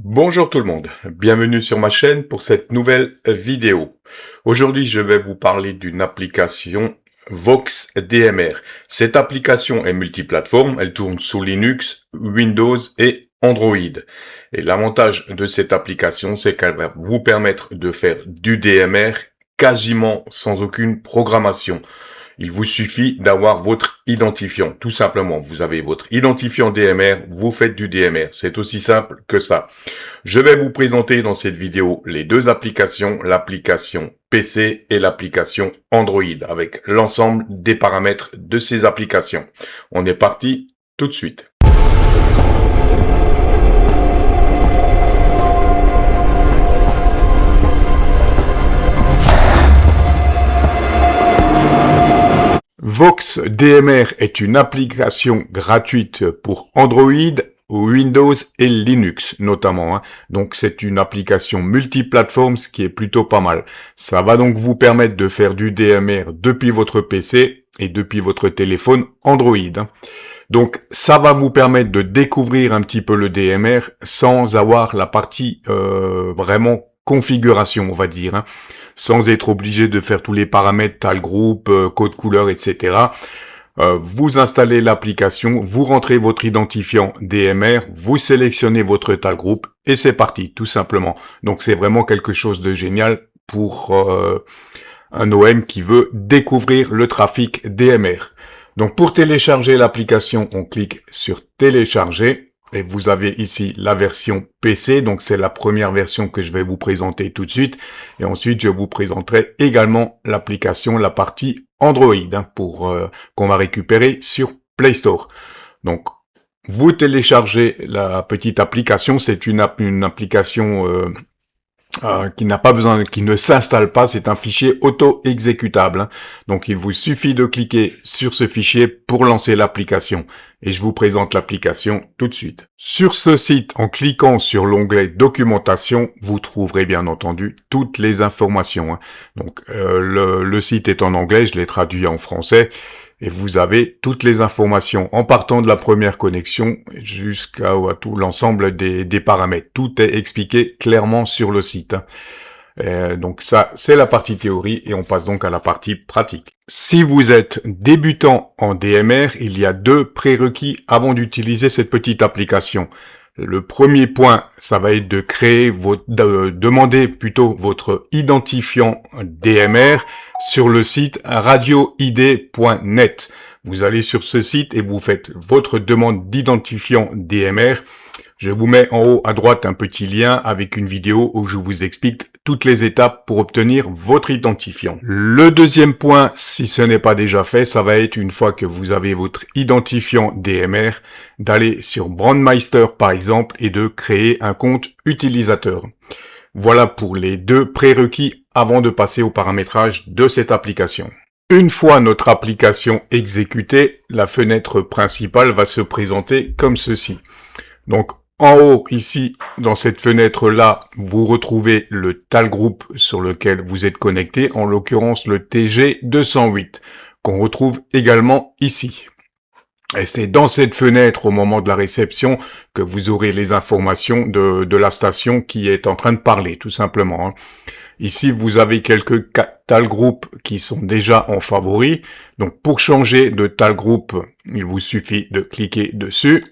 Bonjour tout le monde, bienvenue sur ma chaîne pour cette nouvelle vidéo. Aujourd'hui, je vais vous parler d'une application Vox DMR. Cette application est multiplateforme, elle tourne sous Linux, Windows et Android. Et l'avantage de cette application, c'est qu'elle va vous permettre de faire du DMR quasiment sans aucune programmation. Il vous suffit d'avoir votre identifiant, tout simplement. Vous avez votre identifiant DMR, vous faites du DMR. C'est aussi simple que ça. Je vais vous présenter dans cette vidéo les deux applications, l'application PC et l'application Android, avec l'ensemble des paramètres de ces applications. On est parti tout de suite. Vox DMR est une application gratuite pour Android, Windows et Linux notamment. Donc c'est une application multiplateforme, ce qui est plutôt pas mal. Ça va donc vous permettre de faire du DMR depuis votre PC et depuis votre téléphone Android. Donc ça va vous permettre de découvrir un petit peu le DMR sans avoir la partie vraiment configuration, on va dire, sans être obligé de faire tous les paramètres, tal groupe, code couleur, etc. Vous installez l'application, vous rentrez votre identifiant DMR, vous sélectionnez votre tal groupe et c'est parti, tout simplement. Donc c'est vraiment quelque chose de génial pour un OM qui veut découvrir le trafic DMR. Donc pour télécharger l'application, on clique sur télécharger. Et vous avez ici la version PC, donc c'est la première version que je vais vous présenter tout de suite. Et ensuite, je vous présenterai également l'application, la partie Android, pour qu'on va récupérer sur Play Store. Donc, vous téléchargez la petite application. C'est une application qui n'a pas besoin, qui ne s'installe pas, c'est un fichier auto-exécutable. Donc il vous suffit de cliquer sur ce fichier pour lancer l'application. Et je vous présente l'application tout de suite. Sur ce site, en cliquant sur l'onglet documentation, vous trouverez bien entendu toutes les informations. Donc le site est en anglais, je l'ai traduit en français. Et vous avez toutes les informations en partant de la première connexion jusqu'à tout l'ensemble des paramètres. Tout est expliqué clairement sur le site. Donc ça, c'est la partie théorie et on passe donc à la partie pratique. Si vous êtes débutant en DMR, il y a deux prérequis avant d'utiliser cette petite application. Le premier point, ça va être de créer demander plutôt votre identifiant DMR sur le site radioid.net. Vous allez sur ce site et vous faites votre demande d'identifiant DMR. Je vous mets en haut à droite un petit lien avec une vidéo où je vous explique toutes les étapes pour obtenir votre identifiant. Le deuxième point, si ce n'est pas déjà fait, ça va être une fois que vous avez votre identifiant DMR, d'aller sur Brandmeister par exemple et de créer un compte utilisateur. Voilà pour les deux prérequis avant de passer au paramétrage de cette application. Une fois notre application exécutée, la fenêtre principale va se présenter comme ceci. Donc en haut, ici, dans cette fenêtre-là, vous retrouvez le tal groupe sur lequel vous êtes connecté, en l'occurrence le TG208, qu'on retrouve également ici. Et c'est dans cette fenêtre, au moment de la réception, que vous aurez les informations de la station qui est en train de parler, tout simplement. Ici, vous avez quelques tal groupes qui sont déjà en favoris. Donc, pour changer de tal groupe, il vous suffit de cliquer dessus.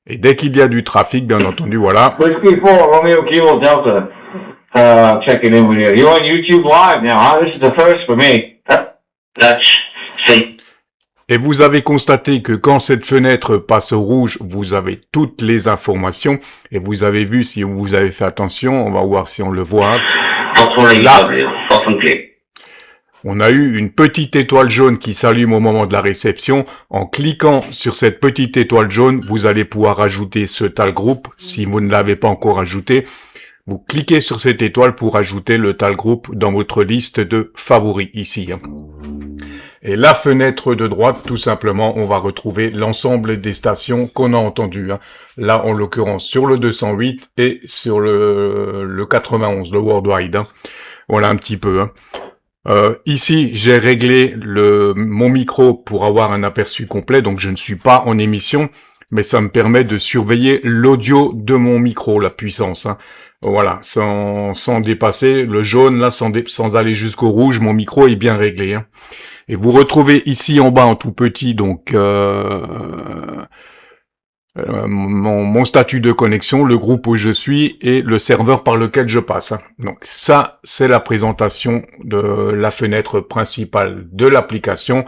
Et dès qu'il y a du trafic, bien entendu, voilà. Checking in with you. You're on YouTube Live now, huh? This is the first for me. Et vous avez constaté que quand cette fenêtre passe au rouge, vous avez toutes les informations. Et vous avez vu, si vous avez fait attention, on va voir si on le voit. Là, on a eu une petite étoile jaune qui s'allume au moment de la réception. En cliquant sur cette petite étoile jaune, vous allez pouvoir ajouter ce tal groupe. Si vous ne l'avez pas encore ajouté, vous cliquez sur cette étoile pour ajouter le tal groupe dans votre liste de favoris ici. Et la fenêtre de droite, tout simplement, on va retrouver l'ensemble des stations qu'on a entendues. Là, en l'occurrence, sur le 208 et sur le 91, le Worldwide. Voilà un petit peu. Ici, j'ai réglé mon micro pour avoir un aperçu complet, donc je ne suis pas en émission. mais ça me permet de surveiller l'audio de mon micro, la puissance. Hein. Voilà, sans dépasser le jaune, là, sans aller jusqu'au rouge, mon micro est bien réglé. Hein. Et vous retrouvez ici en bas en tout petit, donc mon statut de connexion, le groupe où je suis et le serveur par lequel je passe. Hein. Donc ça, c'est la présentation de la fenêtre principale de l'application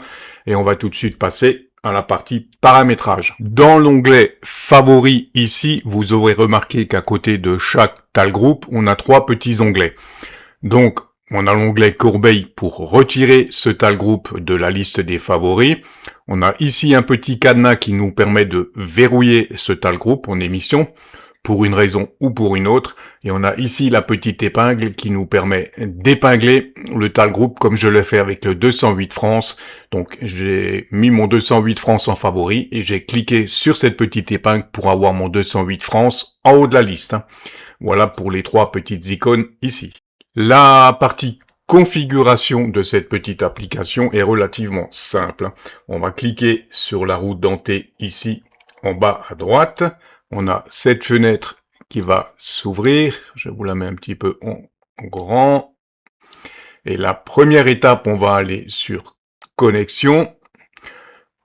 et on va tout de suite passer à la partie paramétrage. Dans l'onglet favoris ici, vous aurez remarqué qu'à côté de chaque tal groupe, on a 3 petits onglets. Donc, on a l'onglet Corbeille pour retirer ce tal groupe de la liste des favoris. On a ici un petit cadenas qui nous permet de verrouiller ce tal groupe en émission, pour une raison ou pour une autre. Et on a ici la petite épingle qui nous permet d'épingler le tal groupe comme je le fais avec le 208 France. Donc j'ai mis mon 208 France en favori et j'ai cliqué sur cette petite épingle pour avoir mon 208 France en haut de la liste. Voilà pour les 3 petites icônes ici. La partie configuration de cette petite application est relativement simple. On va cliquer sur la roue dentée ici en bas à droite. On a cette fenêtre qui va s'ouvrir. Je vous la mets un petit peu en grand. Et la première étape, on va aller sur connexion.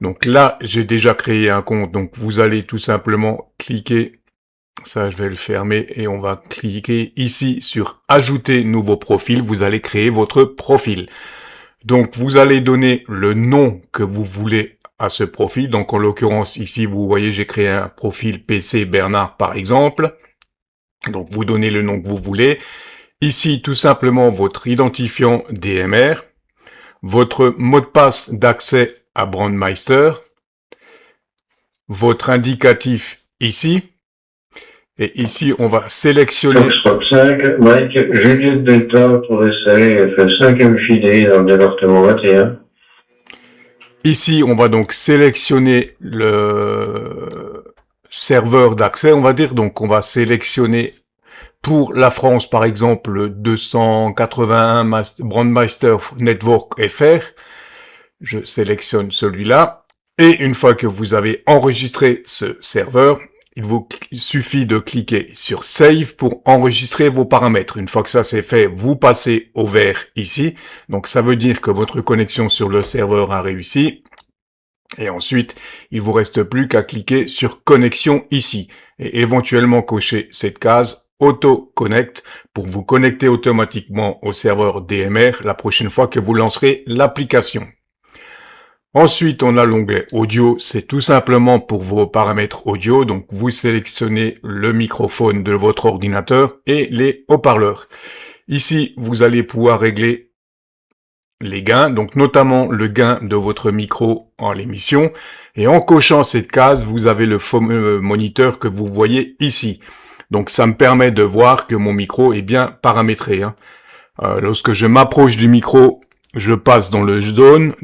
Donc là, j'ai déjà créé un compte. Donc vous allez tout simplement cliquer. Ça, je vais le fermer et on va cliquer ici sur ajouter nouveau profil. Vous allez créer votre profil. Donc, vous allez donner le nom que vous voulez à ce profil. Donc, en l'occurrence, ici, vous voyez, j'ai créé un profil PC Bernard, par exemple. Donc, vous donnez le nom que vous voulez. Ici, tout simplement, votre identifiant DMR, votre mot de passe d'accès à Brandmeister, votre indicatif ici. Et ici, on va sélectionner... Foxtrot 5, Mike, Juliette Delta pour essayer le 5e filet dans le département 21. Ici, on va donc sélectionner le serveur d'accès, on va dire. Donc, on va sélectionner pour la France, par exemple, le 281 Brandmeister Network FR. Je sélectionne celui-là. Et une fois que vous avez enregistré ce serveur, il vous suffit de cliquer sur Save pour enregistrer vos paramètres. Une fois que ça c'est fait, vous passez au vert ici. Donc ça veut dire que votre connexion sur le serveur a réussi. Et ensuite, il vous reste plus qu'à cliquer sur Connexion ici. Et éventuellement cocher cette case Auto Connect pour vous connecter automatiquement au serveur DMR la prochaine fois que vous lancerez l'application. Ensuite, on a l'onglet audio, c'est tout simplement pour vos paramètres audio, donc vous sélectionnez le microphone de votre ordinateur et les haut-parleurs. Ici, vous allez pouvoir régler les gains, donc notamment le gain de votre micro en l'émission, et en cochant cette case, vous avez le fameux moniteur que vous voyez ici. Donc ça me permet de voir que mon micro est bien paramétré. Lorsque je m'approche du micro, je passe dans le jaune,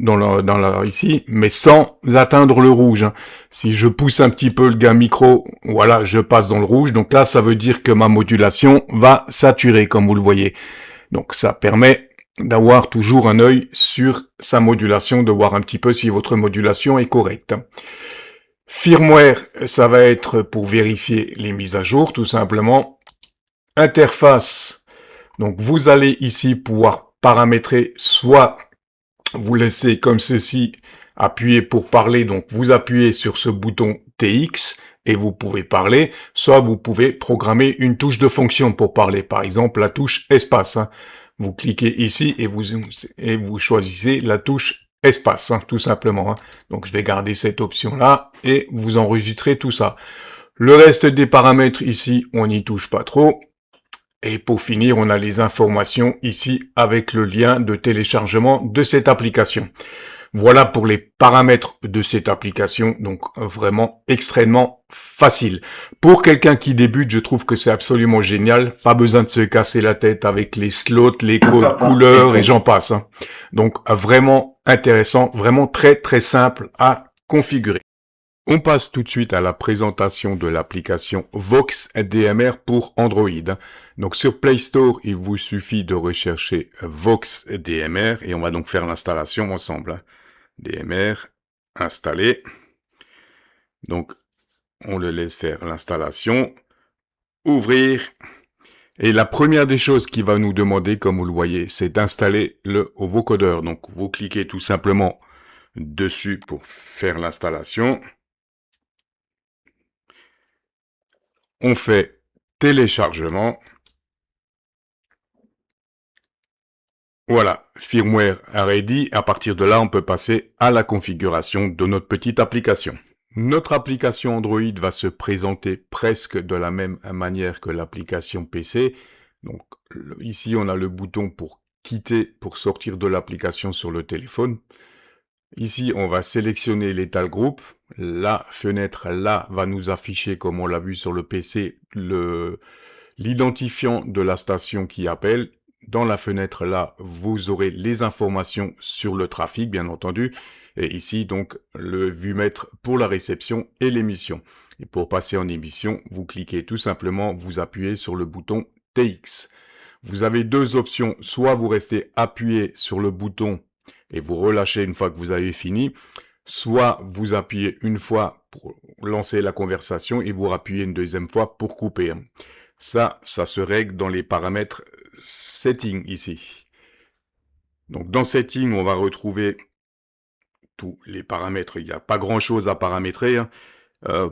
ici, mais sans atteindre le rouge. Si je pousse un petit peu le gain micro, voilà, je passe dans le rouge. Donc là, ça veut dire que ma modulation va saturer, comme vous le voyez. Donc ça permet d'avoir toujours un œil sur sa modulation, de voir un petit peu si votre modulation est correcte. Firmware, ça va être pour vérifier les mises à jour, tout simplement. Interface, donc vous allez ici pouvoir paramétrer, soit vous laissez comme ceci, appuyer pour parler, donc vous appuyez sur ce bouton TX et vous pouvez parler, soit vous pouvez programmer une touche de fonction pour parler, par exemple la touche espace. Vous cliquez ici et vous choisissez la touche espace, tout simplement. Donc je vais garder cette option-là et vous enregistrez tout ça. Le reste des paramètres ici, on n'y touche pas trop. Et pour finir, on a les informations ici avec le lien de téléchargement de cette application. Voilà pour les paramètres de cette application, donc vraiment extrêmement facile. Pour quelqu'un qui débute, je trouve que c'est absolument génial. Pas besoin de se casser la tête avec les slots, les codes couleurs et j'en passe. Donc vraiment intéressant, vraiment très très simple à configurer. On passe tout de suite à la présentation de l'application Vox DMR pour Android. Donc sur Play Store, il vous suffit de rechercher Vox DMR et on va donc faire l'installation ensemble. DMR, installé. Donc On le laisse faire l'installation. Ouvrir. Et la première des choses qu'il va nous demander, comme vous le voyez, c'est d'installer le vocodeur. Donc, vous cliquez tout simplement dessus pour faire l'installation. On fait téléchargement. Voilà, firmware ready. À partir de là, on peut passer à la configuration de notre petite application. Notre application Android va se présenter presque de la même manière que l'application PC. Donc ici, on a le bouton pour quitter, pour sortir de l'application sur le téléphone. Ici, on va sélectionner l'étal groupe. La fenêtre là va nous afficher, comme on l'a vu sur le PC, l'identifiant de la station qui appelle. Dans la fenêtre là, vous aurez les informations sur le trafic, bien entendu. Et ici, donc, le vumètre pour la réception et l'émission. Et pour passer en émission, vous cliquez tout simplement, vous appuyez sur le bouton TX. Vous avez deux options, soit vous restez appuyé sur le bouton et vous relâchez une fois que vous avez fini, soit vous appuyez une fois pour lancer la conversation et vous appuyez une deuxième fois pour couper. Ça se règle dans les paramètres Setting ici. Donc dans Setting, on va retrouver tous les paramètres. Il n'y a pas grand chose à paramétrer.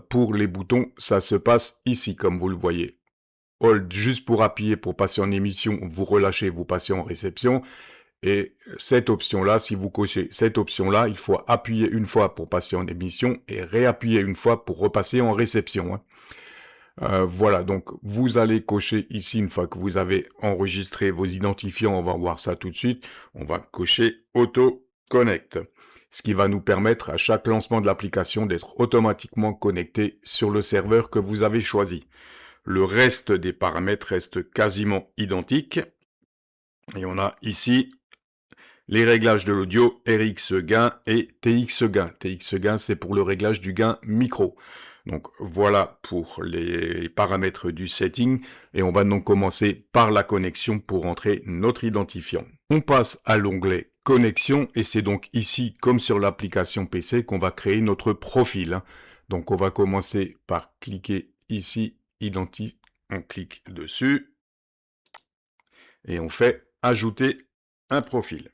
Pour les boutons, ça se passe ici, comme vous le voyez. Hold juste pour appuyer pour passer en émission, vous relâchez, vous passez en réception. Et cette option-là, si vous cochez cette option-là, il faut appuyer une fois pour passer en émission et réappuyer une fois pour repasser en réception. Voilà, donc vous allez cocher ici une fois que vous avez enregistré vos identifiants, on va voir ça tout de suite. On va cocher Auto Connect, ce qui va nous permettre à chaque lancement de l'application d'être automatiquement connecté sur le serveur que vous avez choisi. Le reste des paramètres reste quasiment identique. Et on a ici les réglages de l'audio, RX gain et TX gain. TX gain, c'est pour le réglage du gain micro. Donc voilà pour les paramètres du setting. Et on va donc commencer par la connexion pour rentrer notre identifiant. On passe à l'onglet connexion et c'est donc ici, comme sur l'application PC, qu'on va créer notre profil. Donc on va commencer par cliquer ici, identifier. On clique dessus et on fait ajouter un profil.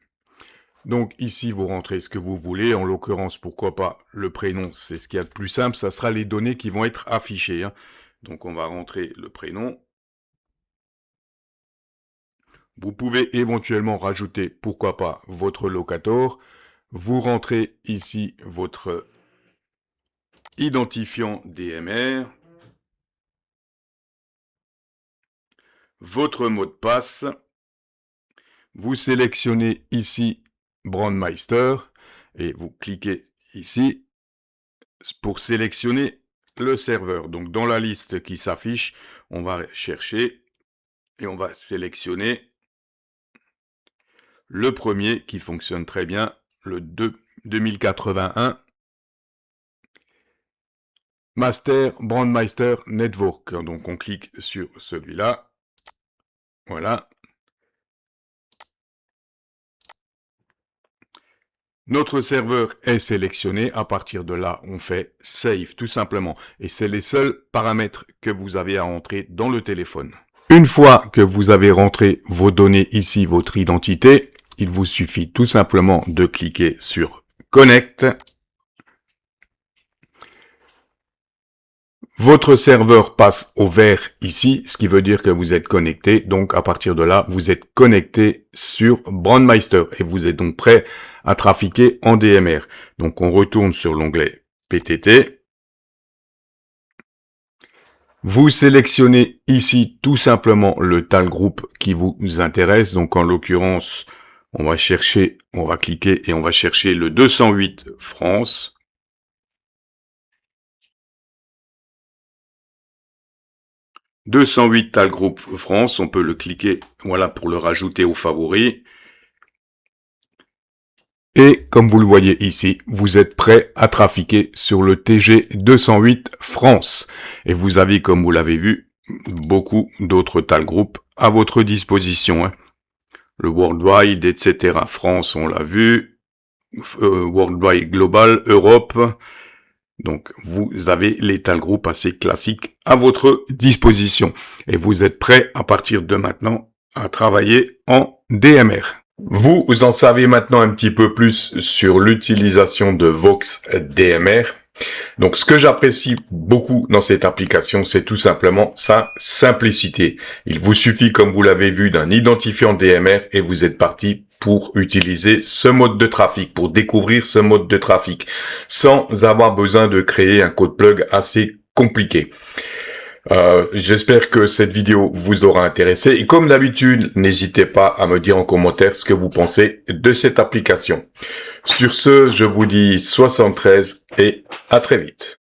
Donc ici, vous rentrez ce que vous voulez. En l'occurrence, pourquoi pas le prénom, c'est ce qu'il y a de plus simple. Ça sera les données qui vont être affichées. Donc on va rentrer le prénom. Vous pouvez éventuellement rajouter, pourquoi pas, votre locator. Vous rentrez ici votre identifiant DMR. Votre mot de passe. Vous sélectionnez ici Brandmeister et vous cliquez ici pour sélectionner le serveur. Donc dans la liste qui s'affiche, on va chercher et on va sélectionner le premier qui fonctionne très bien, le 2081 Master Brandmeister Network. Donc on clique sur celui-là. Voilà. Notre serveur est sélectionné. À partir de là, on fait Save, tout simplement. Et c'est les seuls paramètres que vous avez à entrer dans le téléphone. Une fois que vous avez rentré vos données ici, votre identité, il vous suffit tout simplement de cliquer sur Connect. Votre serveur passe au vert ici, ce qui veut dire que vous êtes connecté. Donc, à partir de là, vous êtes connecté sur Brandmeister et vous êtes donc prêt à trafiquer en DMR. Donc, on retourne sur l'onglet PTT. Vous sélectionnez ici tout simplement le tal groupe qui vous intéresse. Donc, en l'occurrence, on va cliquer et on va chercher le 208 France. 208 tal groupe France, on peut le cliquer, voilà, pour le rajouter aux favoris. Et comme vous le voyez ici, vous êtes prêt à trafiquer sur le TG 208 France. Et vous avez, comme vous l'avez vu, beaucoup d'autres tal groupes à votre disposition. Le Worldwide, etc. France, on l'a vu. Worldwide Global, Europe. Donc, vous avez l'étal groupe assez classique à votre disposition. Et vous êtes prêt à partir de maintenant à travailler en DMR. Vous en savez maintenant un petit peu plus sur l'utilisation de Vox DMR. Donc, ce que j'apprécie beaucoup dans cette application, c'est tout simplement sa simplicité. Il vous suffit, comme vous l'avez vu, d'un identifiant DMR et vous êtes parti pour utiliser ce mode de trafic, pour découvrir ce mode de trafic, sans avoir besoin de créer un code plug assez compliqué. J'espère que cette vidéo vous aura intéressé et comme d'habitude, n'hésitez pas à me dire en commentaire ce que vous pensez de cette application. Sur ce, je vous dis 73 et à très vite.